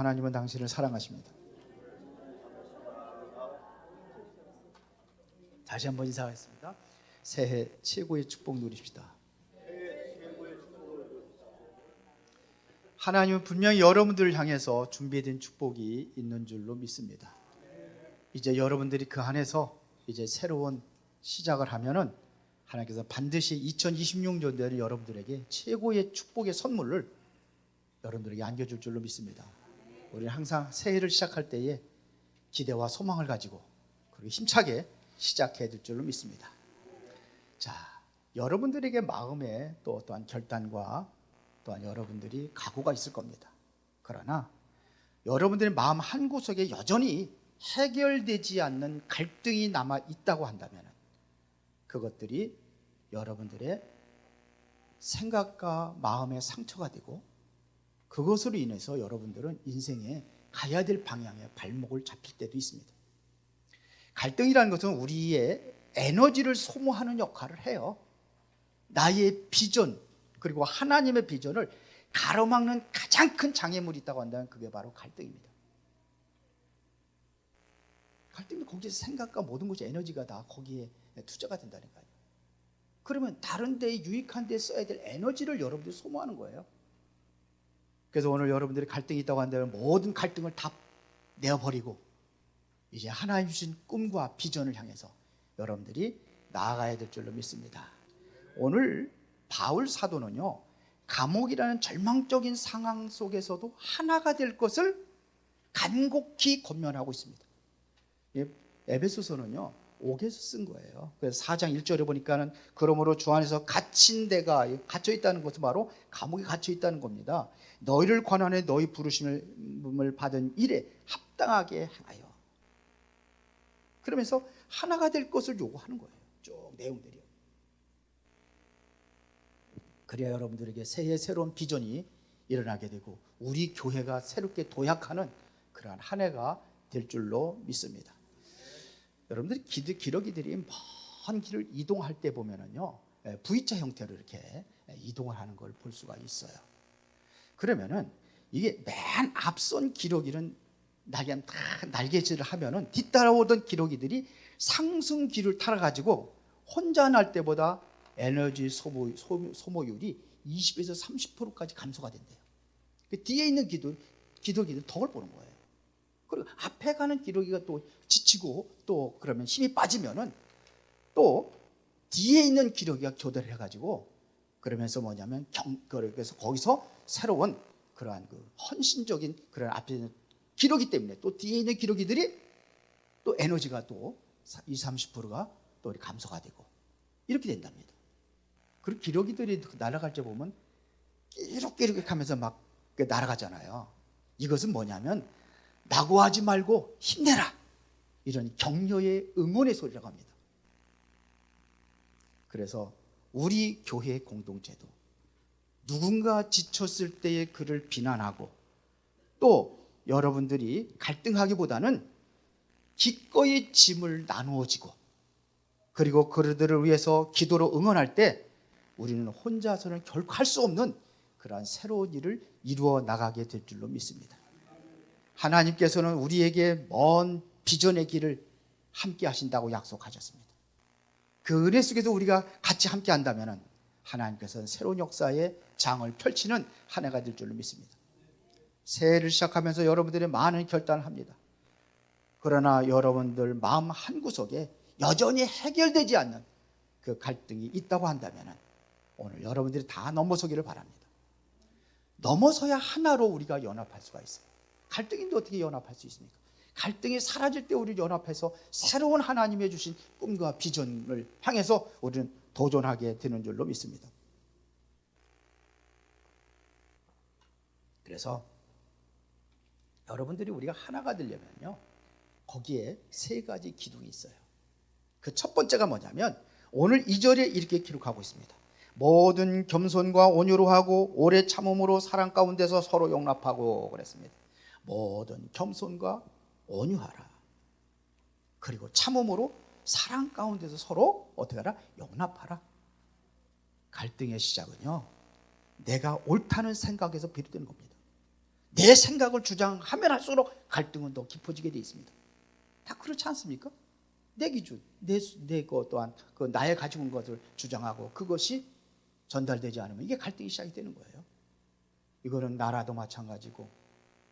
하나님은 당신을 사랑하십니다. 다시 한번 인사하겠습니다. 새해 최고의 축복 누리십시다. 하나님은 분명히 여러분들을 향해서 준비된 축복이 있는 줄로 믿습니다. 이제 여러분들이 그 안에서 이제 새로운 시작을 하면은 하나님께서 반드시 2026년도에는 여러분들에게 최고의 축복의 선물을 여러분들에게 안겨줄 줄로 믿습니다. 우리는 항상 새해를 시작할 때에 기대와 소망을 가지고 그리고 힘차게 시작해야 될 줄로 믿습니다. 자, 여러분들에게 마음에 또 또한 결단과 또한 여러분들이 각오가 있을 겁니다. 그러나 여러분들의 마음 한구석에 여전히 해결되지 않는 갈등이 남아 있다고 한다면 그것들이 여러분들의 생각과 마음의 상처가 되고 그것으로 인해서 여러분들은 인생에 가야 될 방향에 발목을 잡힐 때도 있습니다. 갈등이라는 것은 우리의 에너지를 소모하는 역할을 해요. 나의 비전 그리고 하나님의 비전을 가로막는 가장 큰 장애물이 있다고 한다면 그게 바로 갈등입니다. 갈등은 거기서 생각과 모든 것이 에너지가 다 거기에 투자가 된다니까요. 그러면 다른 데에 유익한 데에 써야 될 에너지를 여러분들이 소모하는 거예요. 그래서 오늘 여러분들이 갈등이 있다고 한다면 모든 갈등을 다 내어버리고 이제 하나님 주신 꿈과 비전을 향해서 여러분들이 나아가야 될 줄로 믿습니다. 오늘 바울 사도는요, 감옥이라는 절망적인 상황 속에서도 하나가 될 것을 간곡히 권면하고 있습니다. 에베소서는요 5개에서 쓴 거예요. 그래서 4장 1절에 보니까는 그러므로 주 안에서 갇힌 데가 갇혀 있다는 것은 바로 감옥에 갇혀 있다는 겁니다. 너희를 관한해 너희 부르심을 받은 일에 합당하게 행하여. 그러면서 하나가 될 것을 요구하는 거예요. 쭉 내용들이요. 그래야 여러분들에게 새해 새로운 비전이 일어나게 되고 우리 교회가 새롭게 도약하는 그러한 한 해가 될 줄로 믿습니다. 여러분들이 기러기들이 먼 길을 이동할 때 보면은요 V자 형태로 이렇게 이동을 하는 걸 볼 수가 있어요. 그러면은 이게 맨 앞선 기러기는 날개질을 하면은 뒤따라오던 기러기들이 상승기를 타러 가지고 혼자 날 때보다 에너지 소모율이 20에서 30%까지 감소가 된대요. 그 뒤에 있는 기러기들 덕을 보는 거예요. 그리고 앞에 가는 기러기가 또 지치고 또 그러면 힘이 빠지면은 또 뒤에 있는 기러기가 교대를 해가지고 그러면서 뭐냐면 그래서 거기서 새로운 그러한 그 헌신적인 그런 앞에 있는 기러기 때문에 또 뒤에 있는 기러기들이 또 에너지가 또 20, 30%가 또 감소가 되고 이렇게 된답니다. 그리고 기러기들이 날아갈 때 보면 끼룩끼룩 하면서 막 날아가잖아요. 이것은 뭐냐면 낙오하지 말고 힘내라 이런 격려의 응원의 소리라고 합니다. 그래서 우리 교회 공동체도 누군가 지쳤을 때에 그를 비난하고 또 여러분들이 갈등하기보다는 기꺼이 짐을 나누어지고 그리고 그들을 위해서 기도로 응원할 때 우리는 혼자서는 결코 할 수 없는 그러한 새로운 일을 이루어 나가게 될 줄로 믿습니다. 하나님께서는 우리에게 먼 비전의 길을 함께 하신다고 약속하셨습니다. 그 은혜 속에서 우리가 같이 함께 한다면 하나님께서는 새로운 역사의 장을 펼치는 한 해가 될 줄로 믿습니다. 새해를 시작하면서 여러분들이 많은 결단을 합니다. 그러나 여러분들 마음 한구석에 여전히 해결되지 않는 그 갈등이 있다고 한다면 오늘 여러분들이 다 넘어서기를 바랍니다. 넘어서야 하나로 우리가 연합할 수가 있어요. 갈등인데 어떻게 연합할 수 있습니까? 갈등이 사라질 때 우리 연합해서 새로운 하나님의 주신 꿈과 비전을 향해서 우리는 도전하게 되는 줄로 믿습니다. 그래서 여러분들이 우리가 하나가 되려면요 거기에 세 가지 기둥이 있어요. 그 첫 번째가 뭐냐면 오늘 2절에 이렇게 기록하고 있습니다. 모든 겸손과 온유로 하고 오래 참음으로 사랑 가운데서 서로 용납하고 그랬습니다. 모든 겸손과 온유하라. 그리고 참음으로 사랑 가운데서 서로 어떻게 하라? 용납하라. 갈등의 시작은요 내가 옳다는 생각에서 비롯되는 겁니다. 내 생각을 주장하면 할수록 갈등은 더 깊어지게 되어 있습니다. 다 그렇지 않습니까? 내 기준, 내 것 또한 그 나의 가지고 있는 것을 주장하고 그것이 전달되지 않으면 이게 갈등이 시작이 되는 거예요. 이거는 나라도 마찬가지고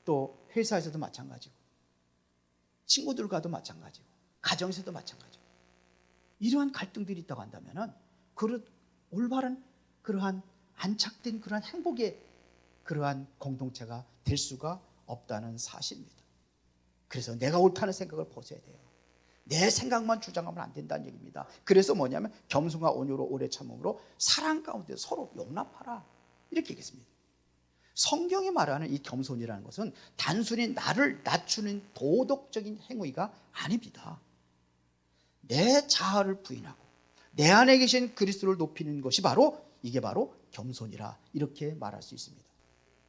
또 회사에서도 마찬가지고 친구들과도 마찬가지고 가정에서도 마찬가지고 이러한 갈등들이 있다고 한다면은 그런 올바른 그러한 안착된 그러한 행복의 그러한 공동체가 될 수가 없다는 사실입니다. 그래서 내가 옳다는 생각을 벗어야 돼요. 내 생각만 주장하면 안 된다는 얘기입니다. 그래서 뭐냐면 겸손과 온유로 오래 참음으로 사랑 가운데 서로 용납하라 이렇게 얘기했습니다. 성경이 말하는 이 겸손이라는 것은 단순히 나를 낮추는 도덕적인 행위가 아닙니다. 내 자아를 부인하고 내 안에 계신 그리스도를 높이는 것이 이게 바로 겸손이라 이렇게 말할 수 있습니다.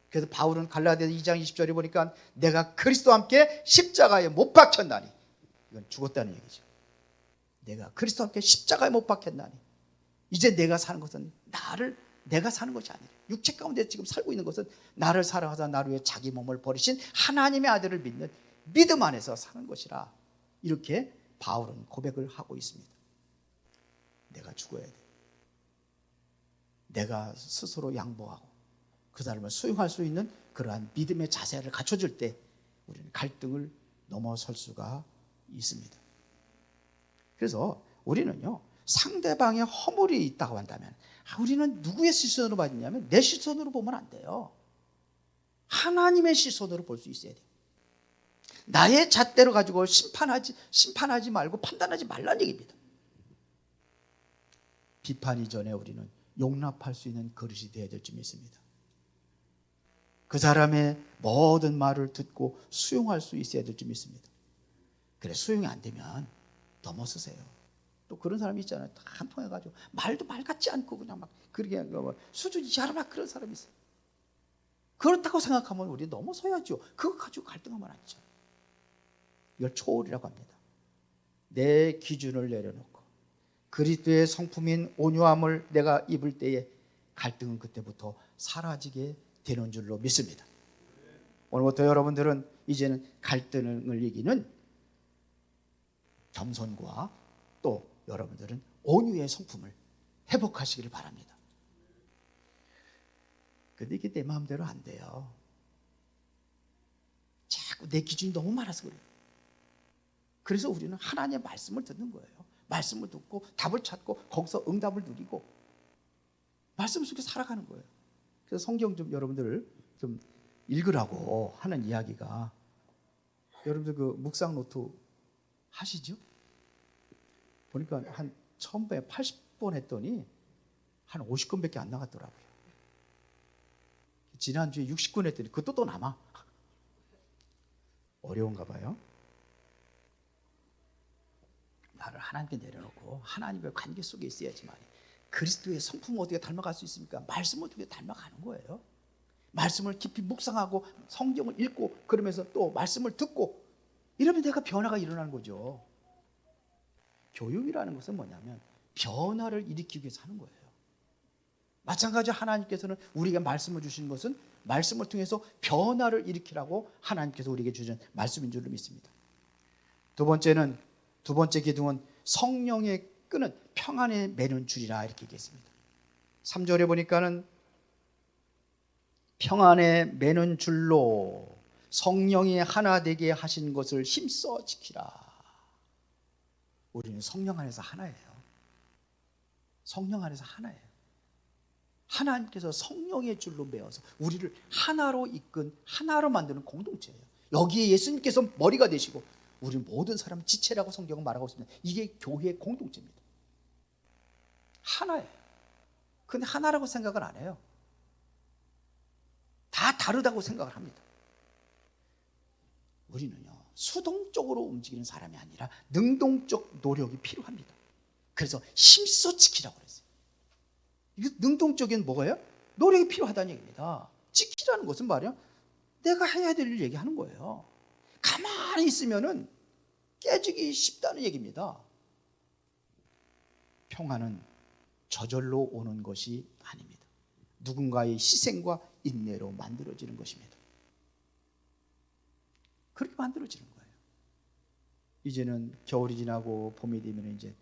그래서 바울은 갈라디아서 2장 20절에 보니까 내가 그리스도와 함께 십자가에 못 박혔나니, 이건 죽었다는 얘기죠. 내가 그리스도와 함께 십자가에 못 박혔나니 이제 내가 사는 것은 내가 사는 것이 아니라 육체 가운데 지금 살고 있는 것은 나를 사랑하사 나를 위해 자기 몸을 버리신 하나님의 아들을 믿는 믿음 안에서 사는 것이라 이렇게 바울은 고백을 하고 있습니다. 내가 죽어야 돼. 내가 스스로 양보하고 그 사람을 수용할 수 있는 그러한 믿음의 자세를 갖춰줄 때 우리는 갈등을 넘어설 수가 있습니다. 그래서 우리는요, 상대방의 허물이 있다고 한다면 우리는 누구의 시선으로 봐야냐면 내 시선으로 보면 안 돼요. 하나님의 시선으로 볼 수 있어야 돼요. 나의 잣대로 가지고 심판하지 말고 판단하지 말라는 얘기입니다. 비판 이전에 우리는 용납할 수 있는 그릇이 되어야 될 줄 믿습니다. 그 사람의 모든 말을 듣고 수용할 수 있어야 될 줄 믿습니다. 그래, 수용이 안 되면 넘어서세요. 또 그런 사람이 있잖아요. 다 한 통해가지고 말도 말 같지 않고 그냥 막 그렇게 수준 이하로 막 그런 사람이 있어요. 그렇다고 생각하면 우리 넘어서야죠. 그거 가지고 갈등하면 안 되죠. 이걸 초월이라고 합니다. 내 기준을 내려놓고 그리스도의 성품인 온유함을 내가 입을 때에 갈등은 그때부터 사라지게 되는 줄로 믿습니다. 오늘부터 여러분들은 이제는 갈등을 이기는 겸손과 또 여러분들은 온유의 성품을 회복하시기를 바랍니다. 근데 이게 내 마음대로 안 돼요. 자꾸 내 기준이 너무 많아서 그래요. 그래서 우리는 하나님의 말씀을 듣는 거예요. 말씀을 듣고 답을 찾고 거기서 응답을 누리고 말씀 속에 살아가는 거예요. 그래서 성경 좀 여러분들 좀 읽으라고 하는 이야기가, 여러분들 그 묵상 노트 하시죠? 보니까 한 처음에 80번 했더니 한 50권밖에 안 나갔더라고요. 지난주에 60권 했더니 그것도 또 남아. 어려운가 봐요. 나를 하나님께 내려놓고 하나님의 관계 속에 있어야지만 그리스도의 성품을 어떻게 닮아갈 수 있습니까? 말씀을 어떻게 닮아가는 거예요. 말씀을 깊이 묵상하고 성경을 읽고 그러면서 또 말씀을 듣고 이러면 내가 변화가 일어나는 거죠. 교육이라는 것은 뭐냐면 변화를 일으키기 위해서 하는 거예요. 마찬가지로 하나님께서는 우리에게 말씀을 주시는 것은 말씀을 통해서 변화를 일으키라고 하나님께서 우리에게 주신 말씀인 줄로 믿습니다. 두 번째 기둥은 성령의 끈은 평안에 매는 줄이라 이렇게 얘기했습니다. 3절에 보니까는 평안에 매는 줄로 성령이 하나 되게 하신 것을 힘써 지키라. 우리는 성령 안에서 하나예요. 성령 안에서 하나예요. 하나님께서 성령의 줄로 매어서 우리를 하나로 이끈, 하나로 만드는 공동체예요. 여기에 예수님께서 머리가 되시고 우리 모든 사람 지체라고 성경은 말하고 있습니다. 이게 교회의 공동체입니다. 하나예요. 근데 하나라고 생각을 안 해요. 다 다르다고 생각을 합니다. 우리는요, 수동적으로 움직이는 사람이 아니라 능동적 노력이 필요합니다. 그래서 힘써 지키라고 그랬어요. 이게 능동적인 뭐예요? 노력이 필요하다는 얘기입니다. 지키라는 것은 말이야, 내가 해야 될 일 얘기하는 거예요. 가만히 있으면은 깨지기 쉽다는 얘기입니다. 평안은 저절로 오는 것이 아닙니다. 누군가의 희생과 인내로 만들어지는 것입니다. 그렇게 만들어지는 거예요. 이제는 겨울이 지나고 봄이 되면 이제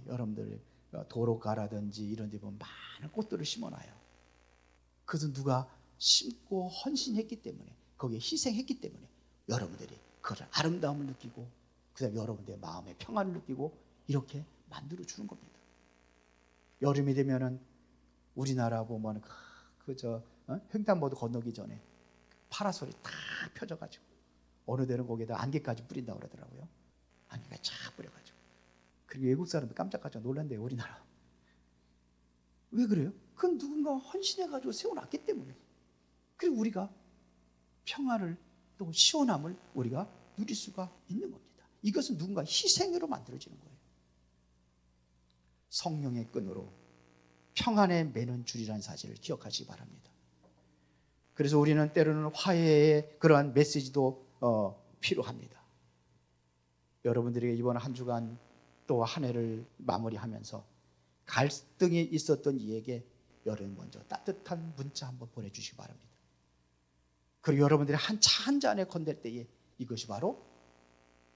여러분들 도로가라든지 이런 데 보면 많은 꽃들을 심어놔요. 그것은 누가 심고 헌신했기 때문에, 거기에 희생했기 때문에 여러분들이 그걸 아름다움을 느끼고 그다음에 여러분들의 마음의 평안을 느끼고 이렇게 만들어 주는 겁니다. 여름이 되면은 우리나라 보면 횡단보도 건너기 전에 파라솔이 다 펴져가지고 어느 데는 거기에다 안개까지 뿌린다고 그러더라고요. 안개가 쫙 뿌려가지고. 그리고 외국 사람들 깜짝깜짝 놀란대요. 우리나라. 왜 그래요? 그건 누군가 헌신해가지고 세워놨기 때문에. 그리고 우리가 평안을 또 시원함을 우리가 누릴 수가 있는 겁니다. 이것은 누군가 희생으로 만들어지는 거예요. 성령의 끈으로 평안에 매는 줄이라는 사실을 기억하시기 바랍니다. 그래서 우리는 때로는 화해의 그러한 메시지도 필요합니다. 여러분들에게 이번 한 주간 또 한 해를 마무리하면서 갈등이 있었던 이에게 여러분 먼저 따뜻한 문자 한번 보내주시기 바랍니다. 그리고 여러분들이 한 차 한 잔에 건넬 때에 이것이 바로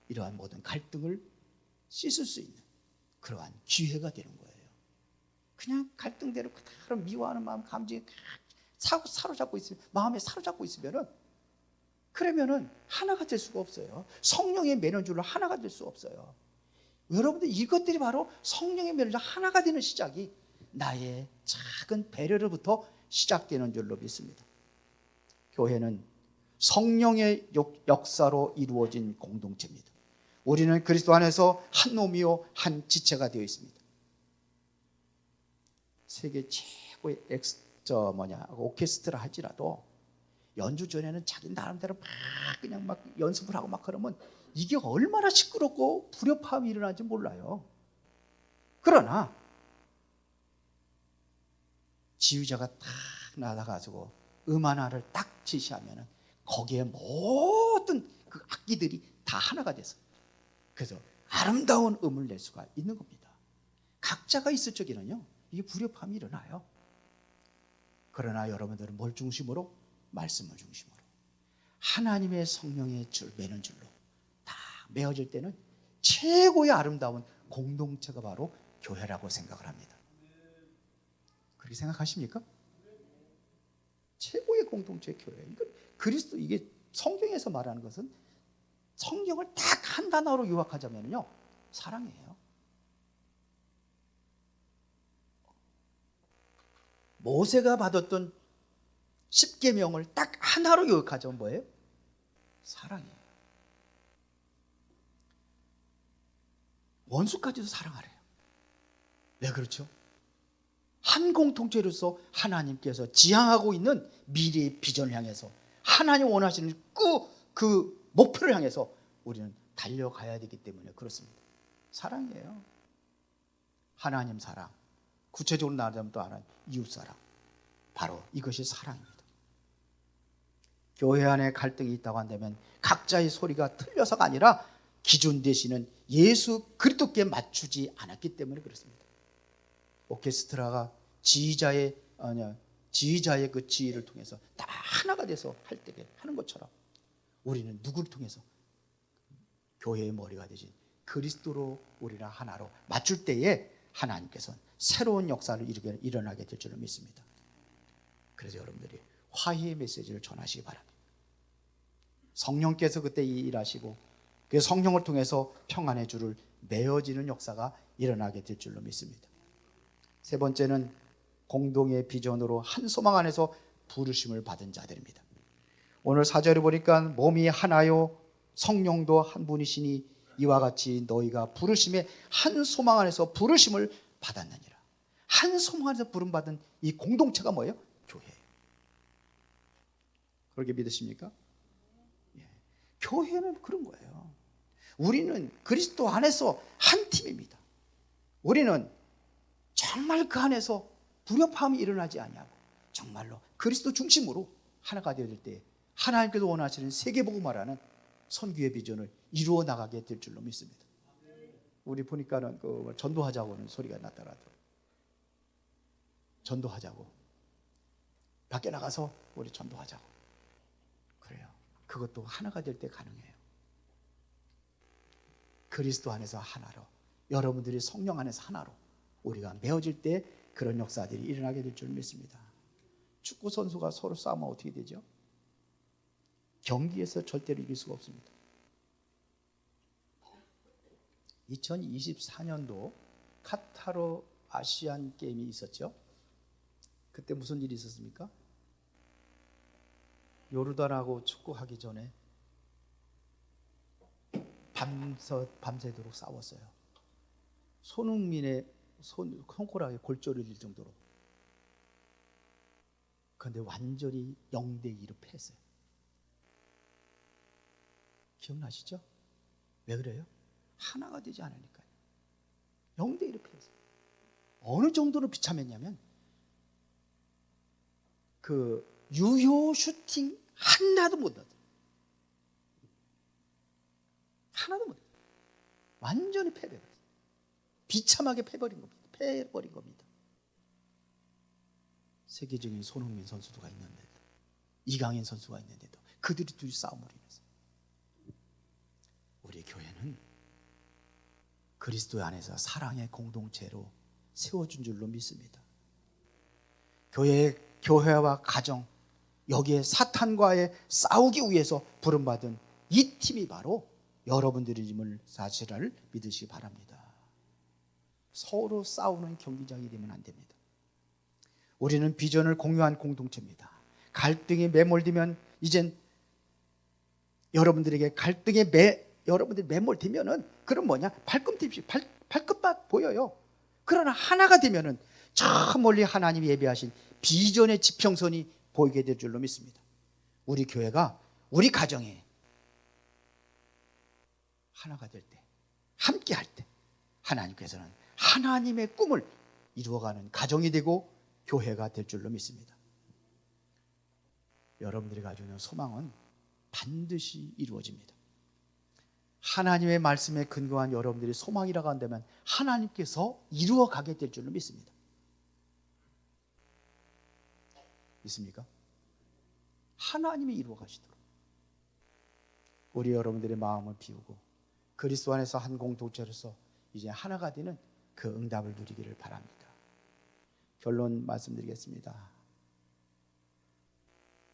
이러한 모든 갈등을 씻을 수 있는 그러한 기회가 되는 거예요. 그냥 갈등대로 그대로 미워하는 마음, 감정이 사로잡고 있으면, 마음에 사로잡고 있으면은, 그러면은 하나가 될 수가 없어요. 성령의 매너줄로 하나가 될 수 없어요. 여러분들 이것들이 바로 성령의 매너줄 하나가 되는 시작이 나의 작은 배려로부터 시작되는 줄로 믿습니다. 교회는 성령의 역사로 이루어진 공동체입니다. 우리는 그리스도 안에서 한 몸이요 한 지체가 되어 있습니다. 세계 최고의 오케스트라 할지라도 연주 전에는 자기 나름대로 그냥 연습을 하고 그러면 이게 얼마나 시끄럽고 불협화음이 일어나는지 몰라요. 그러나 지휘자가 딱 나가가지고 하나를 딱 지시하면 거기에 모든 그 악기들이 다 하나가 돼서 그래서 아름다운 음을 낼 수가 있는 겁니다. 각자가 있을 적에는요 이게 불협화음이 일어나요. 그러나 여러분들은 뭘 중심으로? 말씀을 중심으로 하나님의 성령의 줄 매는 줄로 다 메어질 때는 최고의 아름다운 공동체가 바로 교회라고 생각을 합니다. 그렇게 생각하십니까? 최고의 공동체 교회. 그리스도 이게 성경에서 말하는 것은 성경을 딱 한 단어로 요약하자면요 사랑이에요. 모세가 받았던 10계명을 딱 하나로 요약하자면 뭐예요? 사랑이에요. 원수까지도 사랑하래요. 네, 그렇죠. 한 공동체로서 하나님께서 지향하고 있는 미래의 비전을 향해서 하나님 원하시는 그 목표를 향해서 우리는 달려가야 되기 때문에 그렇습니다. 사랑이에요. 하나님 사랑. 구체적으로 말하자면 또 하나님 이웃 사랑. 바로 이것이 사랑입니다. 교회 안에 갈등이 있다고 한다면 각자의 소리가 틀려서가 아니라 기준 되시는 예수 그리스도께 맞추지 않았기 때문에 그렇습니다. 오케스트라가 지휘자의 그 지휘를 통해서 다 하나가 돼서 할 때 하는 것처럼 우리는 누구를 통해서 교회의 머리가 되신 그리스도로 우리랑 하나로 맞출 때에 하나님께서는 새로운 역사를 일어나게 될 줄을 믿습니다. 그래서 여러분들이 화해의 메시지를 전하시기 바랍니다. 성령께서 그때 일하시고 그 성령을 통해서 평안의 줄을 메어지는 역사가 일어나게 될 줄로 믿습니다. 세 번째는 공동의 비전으로 한 소망 안에서 부르심을 받은 자들입니다. 오늘 4절에 보니까 몸이 하나요 성령도 한 분이시니 이와 같이 너희가 부르심의 한 소망 안에서 부르심을 받았느니라. 한 소망 안에서 부름받은 이 공동체가 뭐예요? 교회예요. 그렇게 믿으십니까? 예. 교회는 그런 거예요. 우리는 그리스도 안에서 한 팀입니다. 우리는 정말 그 안에서 불협화음이 일어나지 아니하고 정말로 그리스도 중심으로 하나가 되어질 때 하나님께서 원하시는 세계복음화라는 선교의 비전을 이루어 나가게 될 줄로 믿습니다. 우리 보니까는 전도하자고는 소리가 나더라도 전도하자고 밖에 나가서 우리 전도하자고 그래요. 그것도 하나가 될 때 가능해요. 그리스도 안에서 하나로, 여러분들이 성령 안에서 하나로 우리가 메어질 때 그런 역사들이 일어나게 될 줄 믿습니다. 축구 선수가 서로 싸우면 어떻게 되죠? 경기에서 절대로 이길 수가 없습니다. 2024년도 카타르 아시안 게임이 있었죠. 그때 무슨 일이 있었습니까? 요르단하고 축구하기 전에 밤새도록 싸웠어요. 손흥민의 손가락에 골절이 될 정도로. 그런데 완전히 0대2로 패했어요. 기억나시죠? 왜 그래요? 하나가 되지 않으니까요. 0대1로 패했어요. 어느 정도로 비참했냐면 그 유효 슈팅 하나도 못 넣었어요. 하나도 못 넣었어요. 완전히 패배했어요. 비참하게 패버린 겁니다. 세계적인 손흥민 선수가 있는데도, 이강인 선수가 있는데도 그들이 둘이 싸움을 인해서 우리 교회는 그리스도 안에서 사랑의 공동체로 세워준 줄로 믿습니다. 교회와 가정, 여기에 사탄과의 싸우기 위해서 부름받은 이 팀이 바로 여러분들임을 사실을 믿으시기 바랍니다. 서로 싸우는 경기장이 되면 안 됩니다. 우리는 비전을 공유한 공동체입니다. 갈등이 매몰되면 이젠 여러분들이 매몰되면은 그럼 뭐냐? 발끝만 보여요. 그러나 하나가 되면은 저 멀리 하나님이 예비하신 비전의 지평선이 보이게 될 줄로 믿습니다. 우리 교회가 우리 가정에 하나가 될 때, 함께 할 때 하나님께서는 하나님의 꿈을 이루어가는 가정이 되고 교회가 될 줄로 믿습니다. 여러분들이 가지고 있는 소망은 반드시 이루어집니다. 하나님의 말씀에 근거한 여러분들이 소망이라고 한다면 하나님께서 이루어가게 될 줄로 믿습니다. 믿습니까? 하나님이 이루어가시도록 우리 여러분들의 마음을 비우고 그리스도 안에서 한 공동체로서 이제 하나가 되는 그 응답을 누리기를 바랍니다. 결론 말씀드리겠습니다.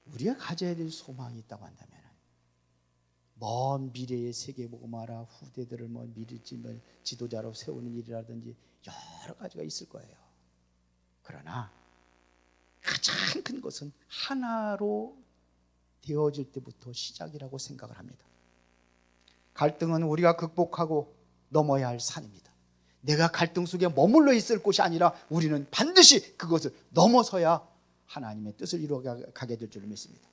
우리가 가져야 될 소망이 있다고 한다면 먼 미래의 세계복음화라 후대들을 지도자로 세우는 일이라든지 여러 가지가 있을 거예요. 그러나 가장 큰 것은 하나로 되어질 때부터 시작이라고 생각을 합니다. 갈등은 우리가 극복하고 넘어야 할 산입니다. 내가 갈등 속에 머물러 있을 곳이 아니라 우리는 반드시 그것을 넘어서야 하나님의 뜻을 이루어가게 될 줄 믿습니다.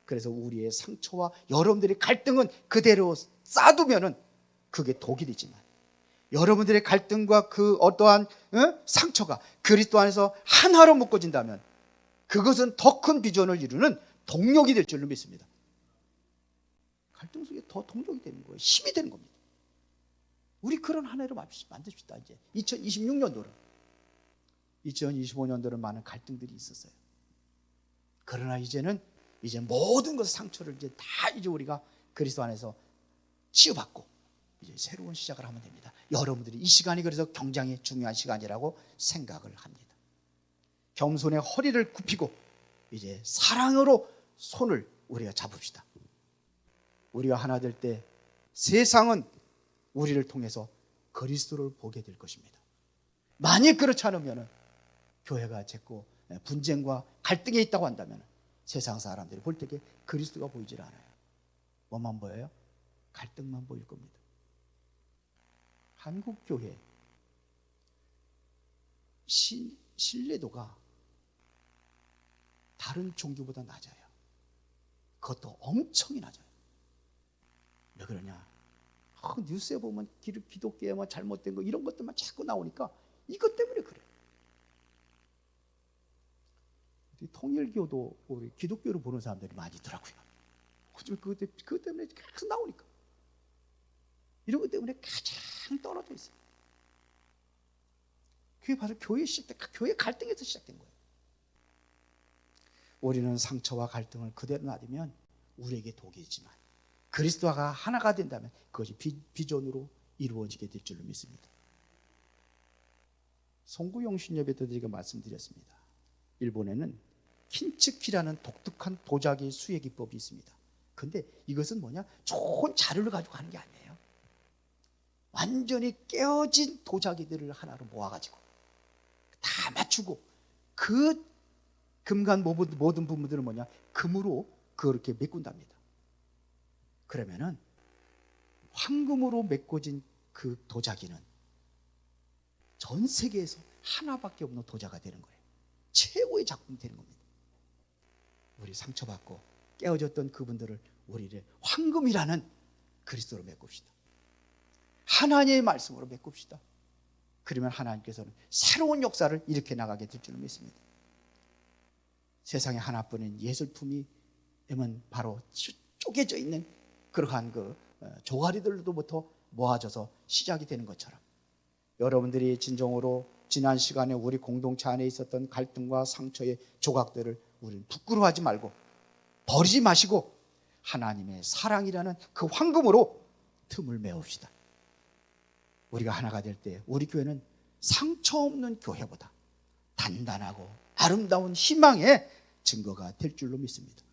그래서 우리의 상처와 여러분들의 갈등은 그대로 쌓아두면은 그게 독이 되지만 여러분들의 갈등과 그 어떠한 상처가 그리스도 안에서 하나로 묶어진다면 그것은 더 큰 비전을 이루는 동력이 될 줄로 믿습니다. 갈등 속에 더 동력이 되는 거예요. 힘이 되는 겁니다. 우리 그런 한 해로 만드십시다. 이제 2026년도는 2025년도는 많은 갈등들이 있었어요. 그러나 이제 모든 것의 상처를 다 우리가 그리스도 안에서 치유받고 이제 새로운 시작을 하면 됩니다. 여러분들이 이 시간이 그래서 굉장히 중요한 시간이라고 생각을 합니다. 겸손의 허리를 굽히고 이제 사랑으로 손을 우리가 잡읍시다. 우리가 하나 될 때 세상은 우리를 통해서 그리스도를 보게 될 것입니다. 만약 그렇지 않으면 교회가 자꾸 분쟁과 갈등에 있다고 한다면 세상 사람들이 볼 때에 그리스도가 보이질 않아요. 뭐만 보여요? 갈등만 보일 겁니다. 한국 교회 신뢰도가 다른 종교보다 낮아요. 그것도 엄청이 낮아요. 왜 그러냐? 뉴스에 보면 기독교에 잘못된 거 이런 것들만 자꾸 나오니까 이것 때문에 그래요. 통일교도 우리 기독교로 보는 사람들이 많이 있더라고요. 그것 때문에 계속 나오니까 이런 것 때문에 가장 떨어져 있어요. 그게 바로 교회 갈등에서 시작된 거예요. 우리는 상처와 갈등을 그대로 놔두면 우리에게 독이지만 그리스도가 하나가 된다면 그것이 비전으로 이루어지게 될 줄로 믿습니다. 송구용신 예배 때 제가 말씀드렸습니다. 일본에는 킨츠키라는 독특한 도자기 수혜 기법이 있습니다. 근데 이것은 뭐냐? 좋은 자료를 가지고 하는 게 아니에요. 완전히 깨어진 도자기들을 하나로 모아가지고 다 맞추고 그 금간 모든 부분들은 뭐냐? 금으로 그렇게 메꾼답니다. 그러면은 황금으로 메꿔진 그 도자기는 전 세계에서 하나밖에 없는 도자가 되는 거예요. 최고의 작품이 되는 겁니다. 우리 상처받고 깨어졌던 그분들을 우리를 황금이라는 그리스도로 메꿉시다. 하나님의 말씀으로 메꿉시다. 그러면 하나님께서는 새로운 역사를 일으켜 나가게 될 줄 믿습니다. 세상에 하나뿐인 예술품이 바로 쪼개져 있는 그러한 그 조가리들로부터 모아져서 시작이 되는 것처럼 여러분들이 진정으로 지난 시간에 우리 공동체 안에 있었던 갈등과 상처의 조각들을 우리는 부끄러워하지 말고 버리지 마시고 하나님의 사랑이라는 그 황금으로 틈을 메웁시다. 우리가 하나가 될 때 우리 교회는 상처 없는 교회보다 단단하고 아름다운 희망의 증거가 될 줄로 믿습니다.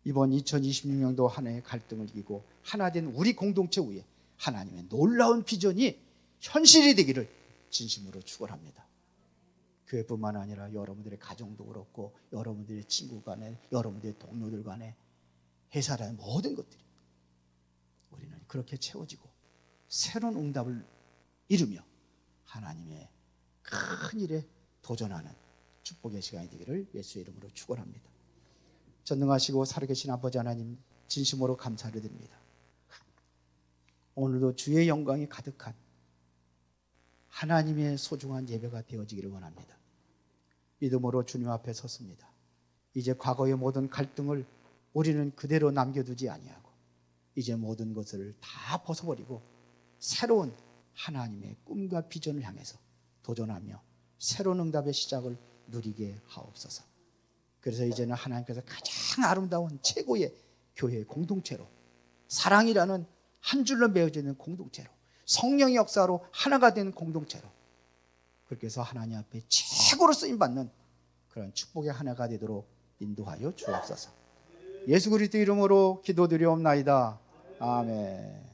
이번 2026년도 한 해의 갈등을 이기고 하나 된 우리 공동체 위에 하나님의 놀라운 비전이 현실이 되기를 진심으로 축원합니다. 교회뿐만 아니라 여러분들의 가정도 그렇고 여러분들의 친구 간에 여러분들의 동료들 간에 회사라는 모든 것들이 우리는 그렇게 채워지고 새로운 응답을 이루며 하나님의 큰 일에 도전하는 축복의 시간이 되기를 예수의 이름으로 축원합니다. 전능하시고 살아계신 아버지 하나님 진심으로 감사를 드립니다. 오늘도 주의 영광이 가득한 하나님의 소중한 예배가 되어지기를 원합니다. 믿음으로 주님 앞에 섰습니다. 이제 과거의 모든 갈등을 우리는 그대로 남겨두지 아니하고 이제 모든 것을 다 벗어버리고 새로운 하나님의 꿈과 비전을 향해서 도전하며 새로운 응답의 시작을 누리게 하옵소서. 그래서 이제는 하나님께서 가장 아름다운 최고의 교회 공동체로 사랑이라는 한 줄로 메어지는 공동체로 성령의 역사로 하나가 된 공동체로 그렇게 해서 하나님 앞에 최고로 쓰임받는 그런 축복의 하나가 되도록 인도하여 주옵소서. 예수 그리스도 이름으로 기도드리옵나이다. 아멘.